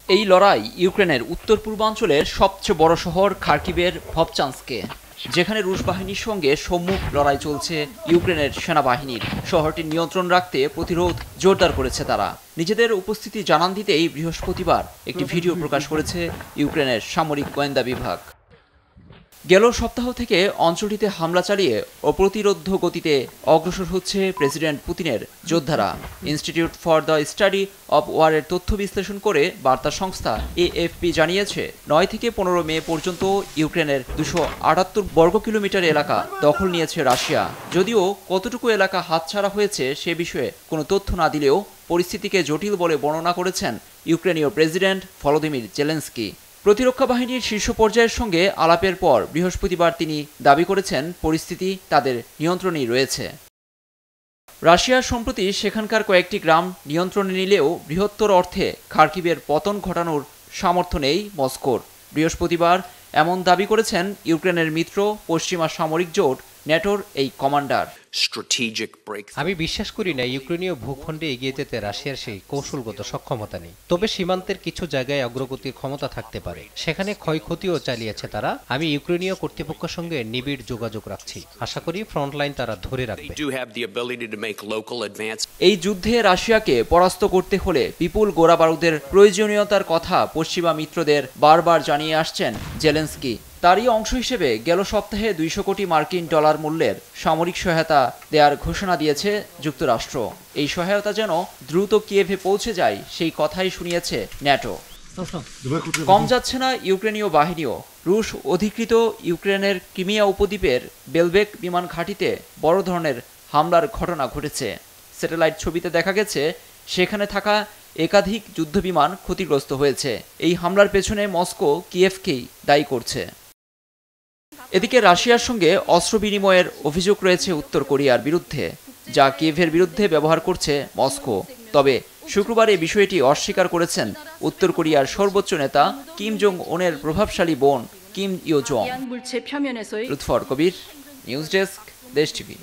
এই লড়াই ইউক্রেনের উত্তর পূর্বাঞ্চলের সবচেয়ে বড় শহর খার্কিভের ভভচান্সকে, যেখানে রুশ বাহিনীর সঙ্গে সম্মুখ লড়াই চলছে ইউক্রেনের সেনাবাহিনীর। শহরটির নিয়ন্ত্রণ রাখতে প্রতিরোধ জোরদার করেছে তারা। নিজেদের উপস্থিতি জানান দিতেই বৃহস্পতিবার একটি ভিডিও প্রকাশ করেছে ইউক্রেনের সামরিক গোয়েন্দা বিভাগ। গেল সপ্তাহ থেকে অঞ্চলটিতে হামলা চালিয়ে অপ্রতিরোধ গতিতে অগ্রসর হচ্ছে প্রেসিডেন্ট পুতিনের যোদ্ধারা। Institute for the study of ওয়ারের তথ্য বিশ্লেষণ করে বার্তা সংস্থা এএফপি জানিয়েছে, 9 থেকে 15 মে পর্যন্ত ইউক্রেনের 278 বর্গ কিলোমিটার এলাকা দখল নিয়েছে রাশিয়া। যদিও কতটুকু এলাকা হাতছাড়া হয়েছে সে বিষয়ে কোনো তথ্য না দিলেও পরিস্থিতিকে জটিল বলে বর্ণনা করেছেন ইউক্রেনীয় প্রেসিডেন্ট ভলোদিমির জেলেনস্কি। প্রতিরক্ষা বাহিনীর শীর্ষ পর্যায়ের সঙ্গে আলাপের পর বৃহস্পতিবার তিনি দাবি করেছেন পরিস্থিতি তাদের নিয়ন্ত্রণেই রয়েছে। রাশিয়া সম্প্রতি সেখানকার কয়েকটি গ্রাম নিয়ন্ত্রণে নিলেও বৃহত্তর অর্থে খার্কিভের পতন ঘটানোর সামর্থ্য নেই মস্কোর। বৃহস্পতিবার এমন দাবি করেছেন ইউক্রেনের মিত্র পশ্চিমা সামরিক জোট ন্যাটোর এই কমান্ডার। আমি বিশ্বাস করি না ইউক্রেনীয় ভূখণ্ডে এগিয়ে যেতে রাশিয়ার সেই কৌশলগত সক্ষমতা নেই। তবে সীমান্তের কিছু জায়গায় অগ্রগতির ক্ষমতা থাকতে পারে, সেখানে ক্ষয়ক্ষতিও চালিয়েছে তারা। আমি ইউক্রেনীয় কর্তৃপক্ষের সঙ্গে নিবিড় যোগাযোগ রাখছি, আশা করি ফ্রন্টলাইন তারা ধরে রাখবে। এই যুদ্ধে রাশিয়াকে পরাস্ত করতে হলে বিপুল গোলাবারুদের প্রয়োজনীয়তার কথা পশ্চিমা মিত্রদের বারবার জানিয়ে আসছেন জেলেনস্কি। তারই অংশ হিসেবে গেল সপ্তাহে 200 কোটি মার্কিন ডলার মূল্যের সামরিক সহায়তা দেওয়ার ঘোষণা দিয়েছে যুক্তরাষ্ট্র। এই সহায়তা যেন দ্রুত কিয়েভে পৌঁছে যায় সেই কথাই শুনিয়েছে ন্যাটো। কম যাচ্ছে না ইউক্রেনীয় বাহিনীও। রুশ অধিকৃত ইউক্রেনের ক্রিমিয়া উপদ্বীপের বেলবেক বিমান ঘাঁটিতে বড় ধরনের হামলার ঘটনা ঘটেছে। স্যাটেলাইট ছবিতে দেখা গেছে সেখানে থাকা একাধিক যুদ্ধবিমান ক্ষতিগ্রস্ত হয়েছে। এই হামলার পেছনে মস্কো কিয়েভকেই দায়ী করছে। এদিকে রাশিয়ার সঙ্গে অস্ত্র বিনিময়ের অভিযোগ রয়েছে উত্তর কোরিয়ার বিরুদ্ধে, যা কিয়েভের বিরুদ্ধে ব্যবহার করছে মস্কো। তবে শুক্রবার এই বিষয়টি অস্বীকার করেছেন উত্তর কোরিয়ার সর্বোচ্চ নেতা কিম জং উনের প্রভাবশালী বোন কিম ইও জং। লুৎফর কবির, নিউজ ডেস্ক, দেশ টিভি।